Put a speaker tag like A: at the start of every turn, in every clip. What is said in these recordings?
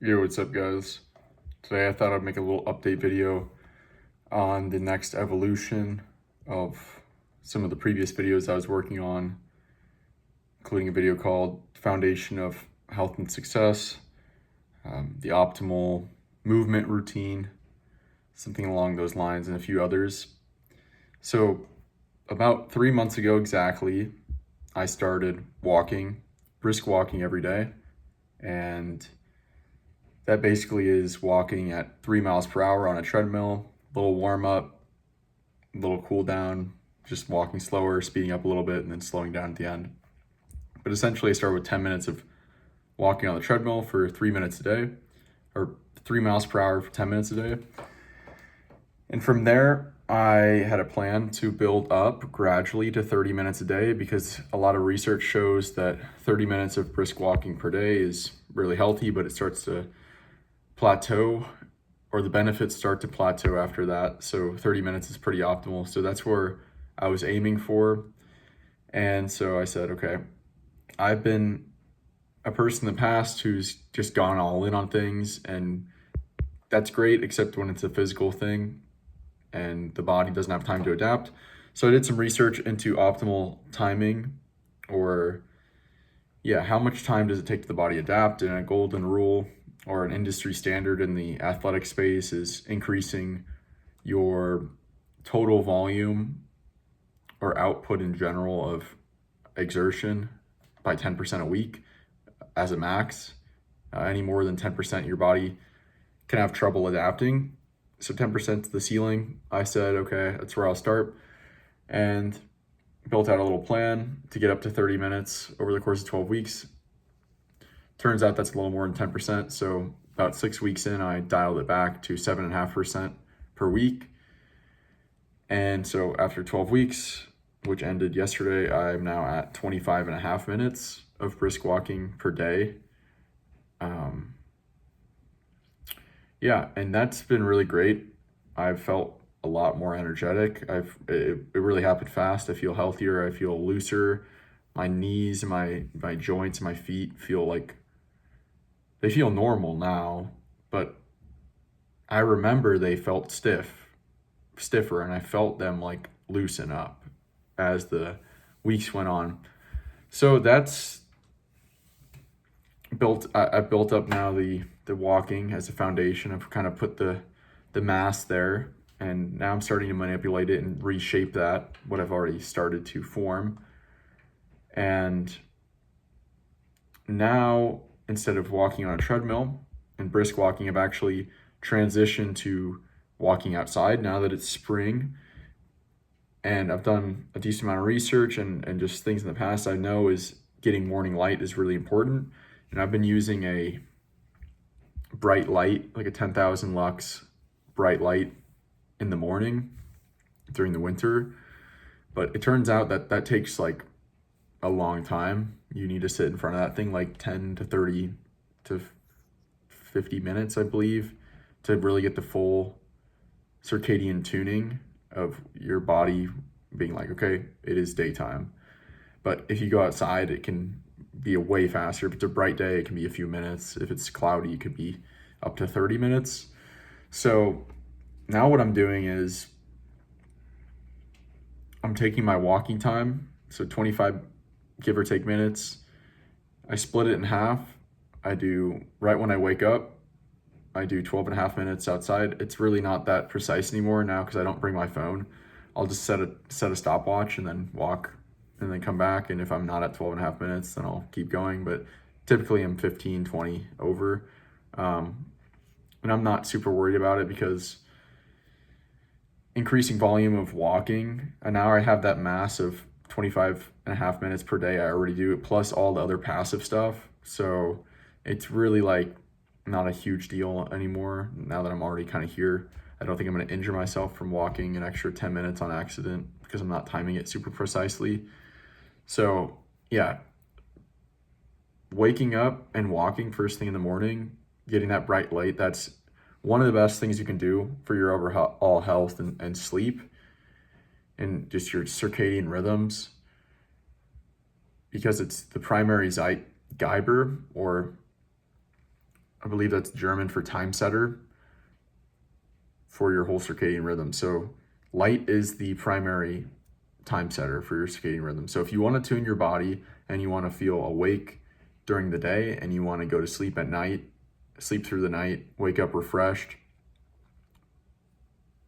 A: Yo, what's up, guys? Today I thought I'd make a little update video on the next evolution of some of the previous videos I was working on, including a video called Foundation of Health and Success, the Optimal Movement Routine, something along those lines, and a few others. So, about 3 months ago exactly, I started walking, brisk walking every day, and that basically is walking at 3 miles per hour on a treadmill, a little warm up, a little cool down, just walking slower, speeding up a little bit, and then slowing down at the end. But essentially, I start with 10 minutes of walking on the treadmill for 3 minutes a day, or 3 miles per hour for 10 minutes a day. And from there, I had a plan to build up gradually to 30 minutes a day because a lot of research shows that 30 minutes of brisk walking per day is really healthy, but it starts to plateau, or the benefits start to plateau after that. So 30 minutes is pretty optimal. So that's where I was aiming for. And so I said, okay, I've been a person in the past who's just gone all in on things, and that's great, except when it's a physical thing and the body doesn't have time to adapt. So I did some research into optimal timing, or how much time does it take to the body adapt? And a golden rule or an industry standard in the athletic space is increasing your total volume or output in general of exertion by 10% a week as a max. Any more than 10%, your body can have trouble adapting. So 10% to the ceiling. I said, okay, that's where I'll start, and built out a little plan to get up to 30 minutes over the course of 12 weeks. Turns out that's a little more than 10%. So about 6 weeks in, I dialed it back to 7.5% per week. And so after 12 weeks, which ended yesterday, I'm now at 25.5 minutes of brisk walking per day. And that's been really great. I've felt a lot more energetic. It really happened fast. I feel healthier. I feel looser. My knees, my joints, my feet feel like they feel normal now, but I remember they felt stiffer, and I felt them like loosen up as the weeks went on. So that's I've built up now the walking as a foundation. I've kind of put the mass there, and now I'm starting to manipulate it and reshape that, what I've already started to form. And now, instead of walking on a treadmill and brisk walking, I've actually transitioned to walking outside now that it's spring. And I've done a decent amount of research and just things in the past I know is getting morning light is really important. And I've been using a bright light, like a 10,000 lux bright light in the morning during the winter. But it turns out that that takes like a long time. You need to sit in front of that thing like 10 to 30 to 50 minutes, I believe, to really get the full circadian tuning of your body being like, okay, it is daytime. But if you go outside, it can be a way faster. If it's a bright day, it can be a few minutes. If it's cloudy, it could be up to 30 minutes. So now what I'm doing is I'm taking my walking time, so 25 give or take minutes. I split it in half. I do right when I wake up, I do 12.5 minutes outside. It's really not that precise anymore now because I don't bring my phone. I'll just set a stopwatch and then walk and then come back. And if I'm not at 12.5 minutes, then I'll keep going. But typically I'm 15, 20 over. And I'm not super worried about it because increasing volume of walking, and now I have that mass of 25.5 minutes per day. I already do it, plus all the other passive stuff. So it's really like not a huge deal anymore now that I'm already kind of here. I don't think I'm going to injure myself from walking an extra 10 minutes on accident because I'm not timing it super precisely. So waking up and walking first thing in the morning, getting that bright light, that's one of the best things you can do for your overall health and sleep and just your circadian rhythms, because it's the primary Geiger or I believe that's German for time setter for your whole circadian rhythm. So light is the primary time setter for your circadian rhythm. So if you want to tune your body and you want to feel awake during the day and you want to go to sleep at night, sleep through the night, wake up refreshed,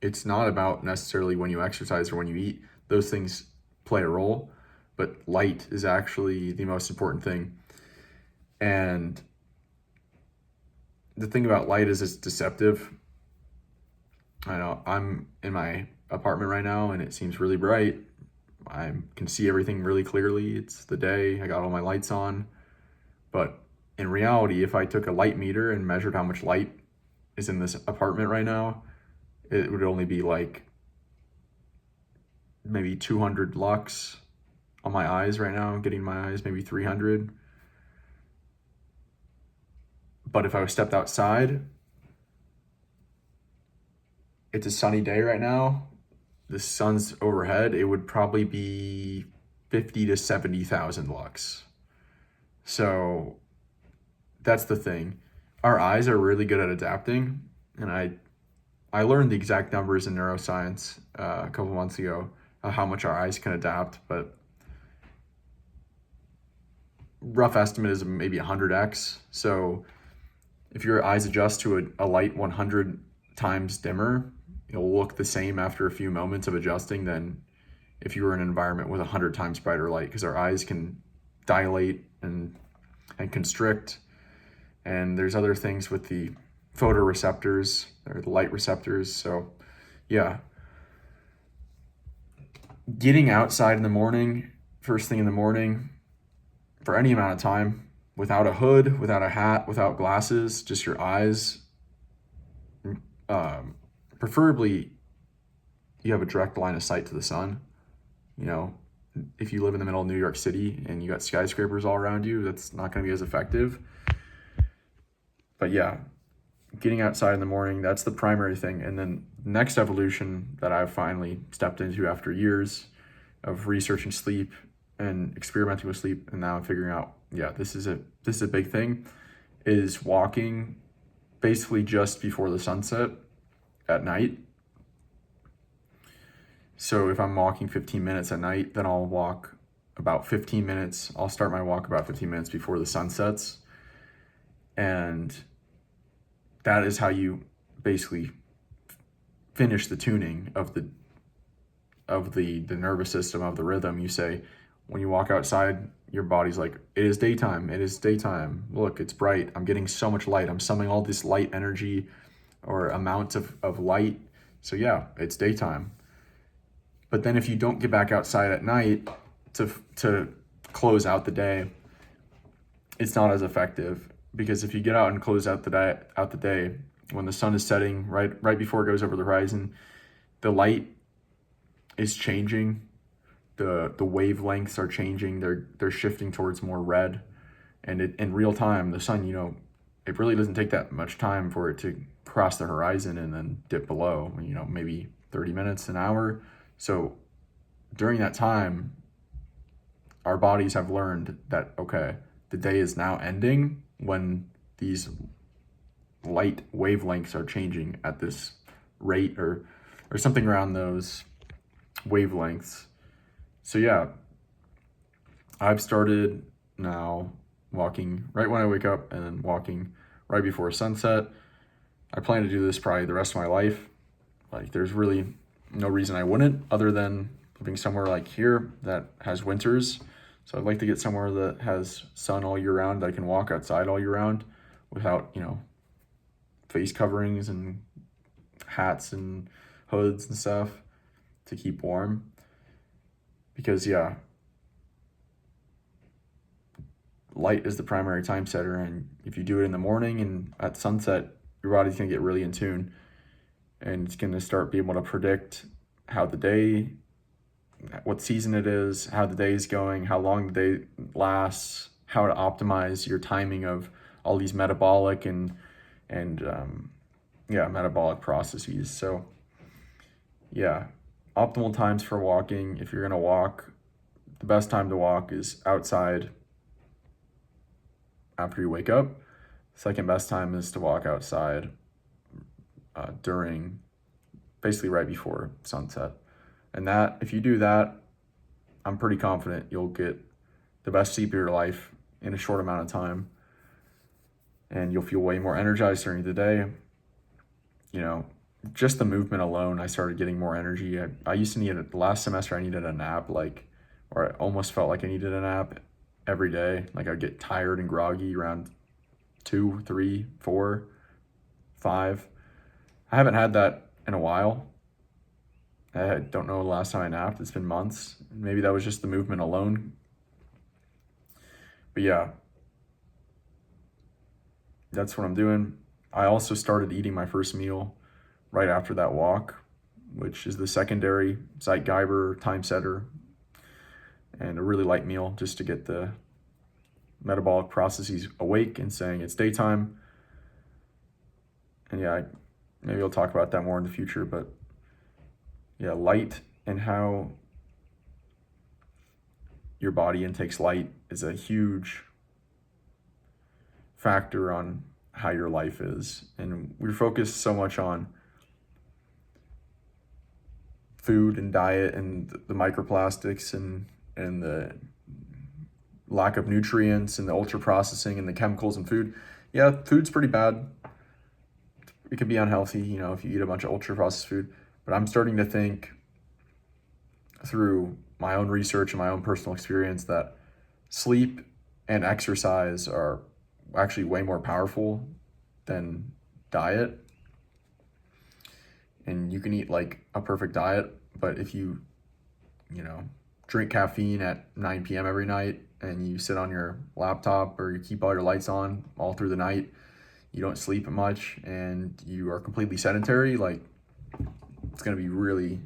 A: it's not about necessarily when you exercise or when you eat. Those things play a role, but light is actually the most important thing. And the thing about light is it's deceptive. I know I'm in my apartment right now and it seems really bright. I can see everything really clearly. It's the day, I got all my lights on. But in reality, if I took a light meter and measured how much light is in this apartment right now, it would only be like maybe 200 lux on my eyes right now, getting my eyes maybe 300. But if I was stepped outside, it's a sunny day right now, the sun's overhead, it would probably be 50 to 70,000 lux. So that's the thing. Our eyes are really good at adapting, and I learned the exact numbers in neuroscience a couple months ago, how much our eyes can adapt, but rough estimate is maybe 100x. So if your eyes adjust to a light 100 times dimmer, it'll look the same after a few moments of adjusting than if you were in an environment with 100 times brighter light, because our eyes can dilate and constrict. And there's other things with the photoreceptors or the light receptors. So yeah, getting outside in the morning, first thing in the morning, for any amount of time, without a hood, without a hat, without glasses, just your eyes, preferably you have a direct line of sight to the sun. You know, if you live in the middle of New York City and you got skyscrapers all around you, that's not going to be as effective. But yeah, getting outside in the morning, that's the primary thing. And then the next evolution that I've finally stepped into after years of researching sleep and experimenting with sleep, and now I'm figuring out, yeah, this is a big thing, is walking basically just before the sunset at night. So if I'm walking 15 minutes at night, then I'll walk about 15 minutes. I'll start my walk about 15 minutes before the sun sets. And that is how you basically finish the tuning of the nervous system, of the rhythm. You say, when you walk outside, your body's like, it is daytime, it is daytime. Look, it's bright. I'm getting so much light. I'm summoning all this light energy or amount of light. So yeah, it's daytime. But then if you don't get back outside at night to close out the day, it's not as effective, because if you get out and close out the day when the sun is setting, right before it goes over the horizon, the light is changing, the wavelengths are changing, they're shifting towards more red, and in real time, the sun, it really doesn't take that much time for it to cross the horizon and then dip below, maybe 30 minutes, an hour. So during that time, our bodies have learned that, okay, the day is now ending when these light wavelengths are changing at this rate or something around those wavelengths. So yeah, I've started now walking right when I wake up and then walking right before sunset. I plan to do this probably the rest of my life. Like, there's really no reason I wouldn't, other than living somewhere like here that has winters. So I'd like to get somewhere that has sun all year round, that I can walk outside all year round without, face coverings and hats and hoods and stuff to keep warm. Because yeah, light is the primary time setter, and if you do it in the morning and at sunset, your body's gonna get really in tune, and it's gonna start being able to predict how the day, what season it is, how the day is going, how long the day lasts, how to optimize your timing of all these metabolic and metabolic processes. So yeah, optimal times for walking. If you're gonna walk, the best time to walk is outside after you wake up, Second best time is to walk outside during, basically right before sunset. And that, if you do that, I'm pretty confident you'll get the best sleep of your life in a short amount of time. And you'll feel way more energized during the day. You know, just the movement alone, I started getting more energy. I used to need it. Last semester, I needed a nap, or I almost felt like I needed a nap every day. Like I'd get tired and groggy around 2, 3, 4, 5. I haven't had that in a while. I don't know the last time I napped. It's been months. Maybe that was just the movement alone. But yeah, that's what I'm doing. I also started eating my first meal right after that walk, which is the secondary Zeitgeber time setter, and a really light meal just to get the metabolic processes awake and saying it's daytime. And yeah, maybe I'll talk about that more in the future, but yeah, light and how your body intakes light is a huge factor on how your life is. And we're focused so much on food and diet and the microplastics and the lack of nutrients and the ultra processing and the chemicals in food. Yeah, food's pretty bad. It can be unhealthy, if you eat a bunch of ultra processed food. But I'm starting to think through my own research and my own personal experience that sleep and exercise are actually way more powerful than diet. And you can eat like a perfect diet, but if you drink caffeine at 9 p.m. every night and you sit on your laptop or you keep all your lights on all through the night, you don't sleep much, and you are completely sedentary, like it's going to be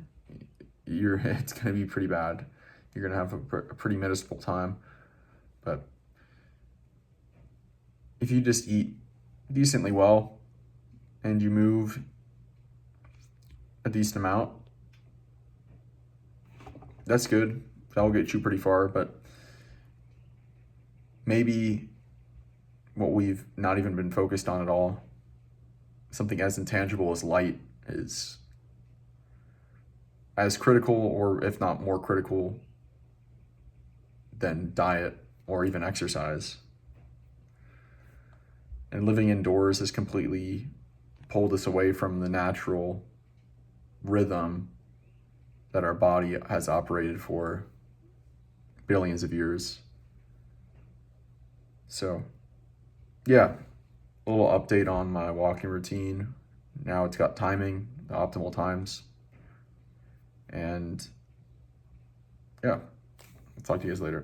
A: it's going to be pretty bad. You're going to have a pretty miserable time. But if you just eat decently well and you move a decent amount, that's good. That'll get you pretty far. But maybe what we've not even been focused on at all, something as intangible as light, is as critical, or if not more critical, than diet or even exercise. And living indoors has completely pulled us away from the natural rhythm that our body has operated for billions of years. So, yeah, a little update on my walking routine. Now it's got timing, the optimal times. And yeah, I'll talk to you guys later.